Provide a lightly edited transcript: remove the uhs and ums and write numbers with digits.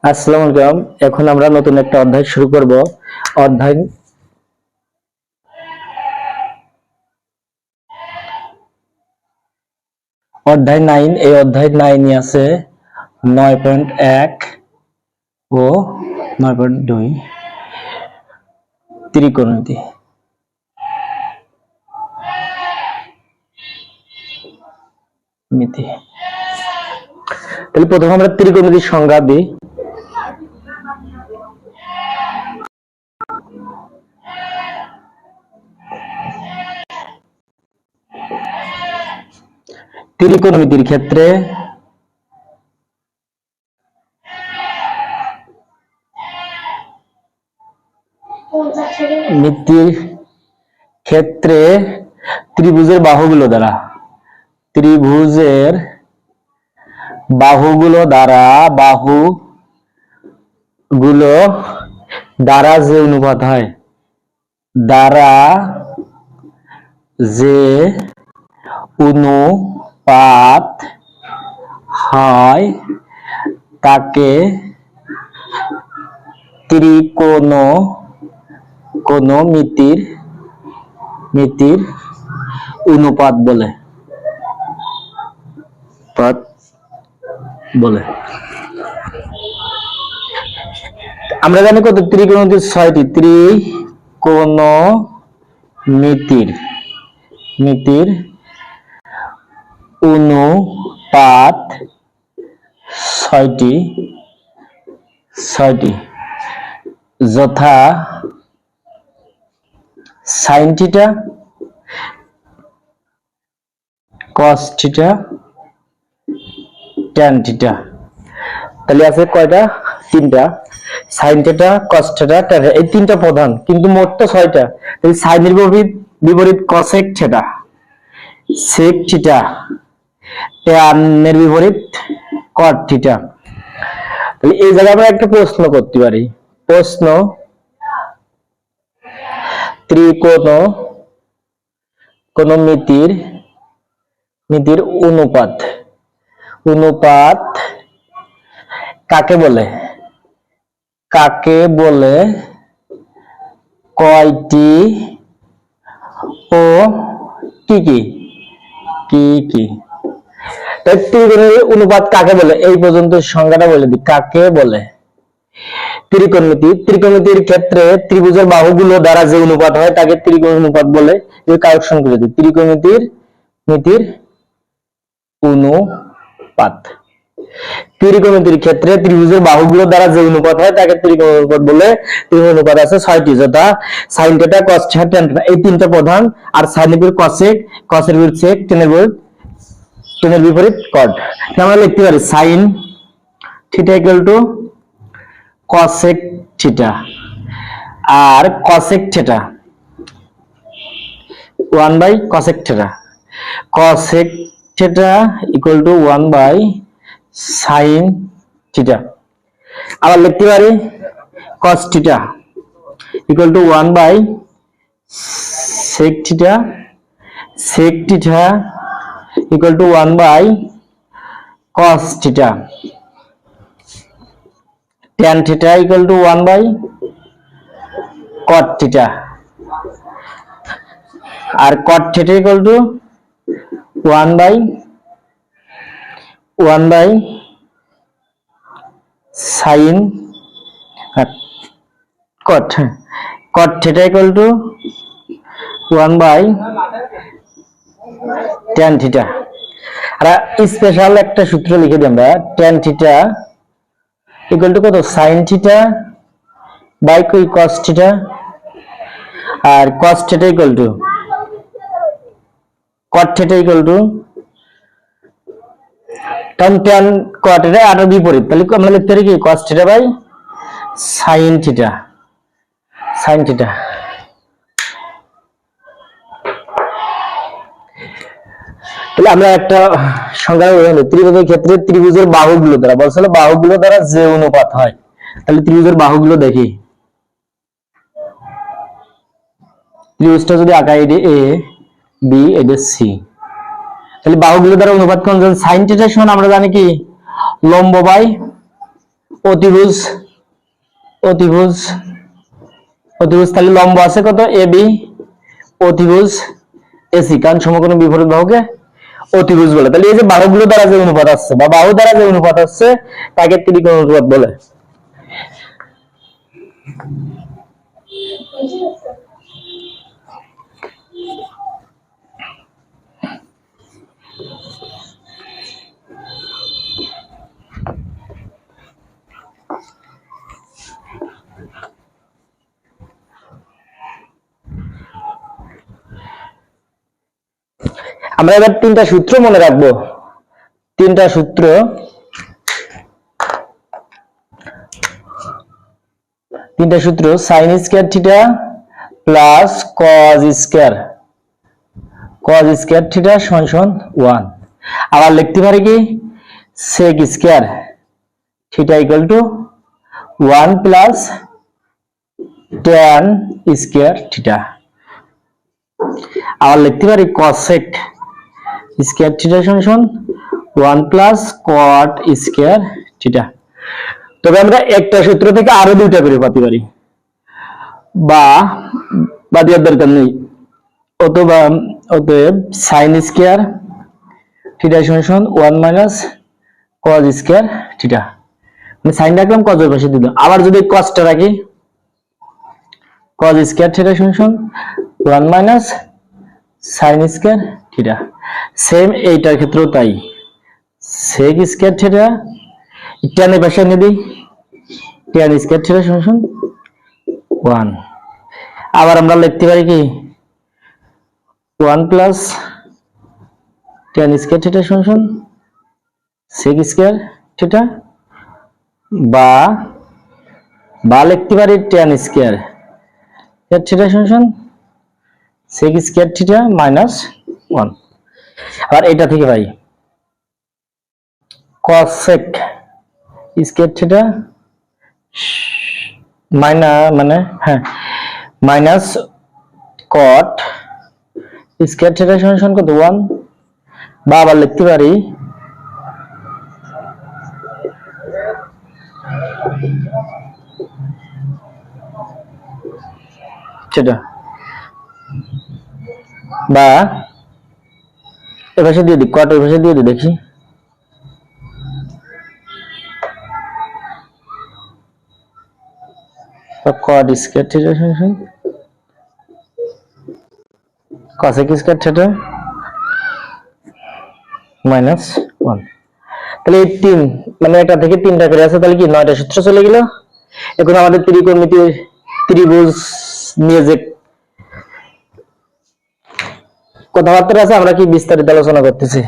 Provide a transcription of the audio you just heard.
আসসালামু আলাইকুম। এখন আমরা নতুন একটা অধ্যায় শুরু করব। অধ্যায় অধ্যায় 9। এই অধ্যায় 9 আছে 9.1 ও 9.2 ত্রিকোণমিতি। তাহলে প্রথমে আমরা ত্রিকোণমিতির সংজ্ঞা দিই। ত্রিকোণমিতির ক্ষেত্রে ত্রিভুজের বাহুগুলো দ্বারা যে অনুপাত হয় তাকে ত্রিকোণমিতির অনুপাত বলে। আমরা জানি কত ত্রিকোণমিতির 6টি ত্রিকোণমিতির অনুপাত 6টি যথা sin θ, cos θ, tan θ। তাহলে আছে কয়টা? 3টা। sin θ, cos θ, tan θ, এই 3টা প্রধান, কিন্তু মোট তো 6টা। তাহলে sin এর বিপরীত cosec θ, sec θ, tan এর বিপরীত cot θ। তাহলে এই জায়গায় আমরা একটা প্রশ্ন করতে পারি। প্রশ্ন: ত্রিকোণমিতির অনুপাত কাকে বলে? কয়টি ও কি কি? তাই ত্রিকোণের অনুপাত কাকে বলে? এই পর্যন্ত সংজ্ঞাটা বলে দিই। কাকে বলে? ত্রিকোণমিতির ক্ষেত্রে ত্রিভুজের বাহুগুলো দ্বারা যে অনুপাত হয় তাকে ত্রিকোণ অনুপাত বলে। কারেকশন করে দিই। ত্রিকোণমিতির ক্ষেত্রে ত্রিভুজের বাহুগুলো দ্বারা যে অনুপাত হয় তাকে ত্রিকোণ অনুপাত বলে। ত্রিকোণ অনুপাত আছে 6টি, যথা sin θ, cos θ, tan θ, এই 3টা প্রধান। আর sin এর বিপরীত cosec, cos এর বিপরীত sec, tan এর বিপরীত cot। আমরা লিখতে পারি sin θ = cosec θ, আর cosec θ 1/cosec θ, cosec θ = 1/sin θ। আবার লিখতে পারি cos θ = 1/sec θ, sec θ = 1/cos θ, tan θ = 1/cot θ, আর cot θ = 1/sin cot θ = 1/tan θ। আর স্পেশাল একটা সূত্র লিখে দিই আমরা। tan θ = কত? sin θ / cos θ, আর cos θ = cot θ tan cot এর আর বিপরীত। তাহলে আমরা লিখতে পারি কি cos θ / sin θ। তাহলে আমরা একটা সংজ্ঞা বলি। ত্রিভুজের ক্ষেত্রে ত্রিভুজের বাহুগুলো দ্বারা বলছিল বাহুগুলো দ্বারা যে অনুপাত হয়। তাহলে ত্রিভুজের বাহুগুলো দেখি। ত্রিভুজটা যদি আঁকা এডি এ বি এডি সি, তাহলে বাহুগুলো দ্বারা অনুপাত কোণ? sin θ সমান আমরা জানি কি লম্ব বাই অতিভুজ অতিভুজ অতিভুজ তাহলে লম্ব আছে কত AB, অতিভুজ AC, কারণ সমকোণ বিপরীত বাহুকে অতিভুজ বলে। তাহলে এই যে বাহুগুলো দ্বারা যে অনুপাত আসছে বা বাহু দ্বারা যে অনুপাত আসছে তাকে ত্রিকোণ অনুপাত বলে। আমরা এবার তিনটা সূত্র মনে রাখবো। তিনটা সূত্র, sine square theta plus cos square theta সমান 1। আবার লিখতে পারি কি sec square theta equal to 1 plus tan square theta. আবার লিখতে পারি কসেক স্কয়ার থিটা সমান 1 প্লাস কট স্কয়ার থিটা। তবে আমরা একটা সূত্র থেকে আরো দুইটা করে পাতে পারি বা দেওয়ার দরকার নেই। অতএব সাইন স্কয়ার থিটা সমান 1 মাইনাস কজ স্কয়ার থিটা। আমি সাইন রাখলাম, কজ এর পাশে দিলাম। আবার যদি কজটা রাখি, কজ স্কয়ার থিটা সমান 1 minus sine square theta. Same এইটার ক্ষেত্রেও তাই, সেক স্কয়ার থিটা ট্যান এর পাশে এনে দিই, ট্যান স্কয়ার থিটা সমান 1। আবার আমরা লিখতে পারি কি 1 প্লাস ট্যান স্কয়ার থিটা সমান সেক স্কয়ার থিটা, বা লিখতে পারি ট্যান স্কয়ার থিটা সমান সেক স্কয়ার থিটা মাইনাস 1। আর এটা থেকে ভাই কসেক স্কয়ার থিটা মাইনাস কট স্কয়ার থিটা সমান কত 1। বা আবার লিখতে পারি সেটা, বা এপাশে দিয়ে দিই, কট এর পাশে দিয়ে দিই, দেখি কট স্কয়ার থিটা সমান কসেক স্কয়ার থিটা মাইনাস 1। তাহলে এই তিন মানে একটা থেকে তিনটা করে আছে, তাহলে কি 9টা সূত্র চলে গেল। এখন আমাদের ত্রিকোণমিতি ত্রিভুজ নিয়ে যে কথাবার্তা আছে আমরা কি বিস্তারিত আলোচনা করতেছি।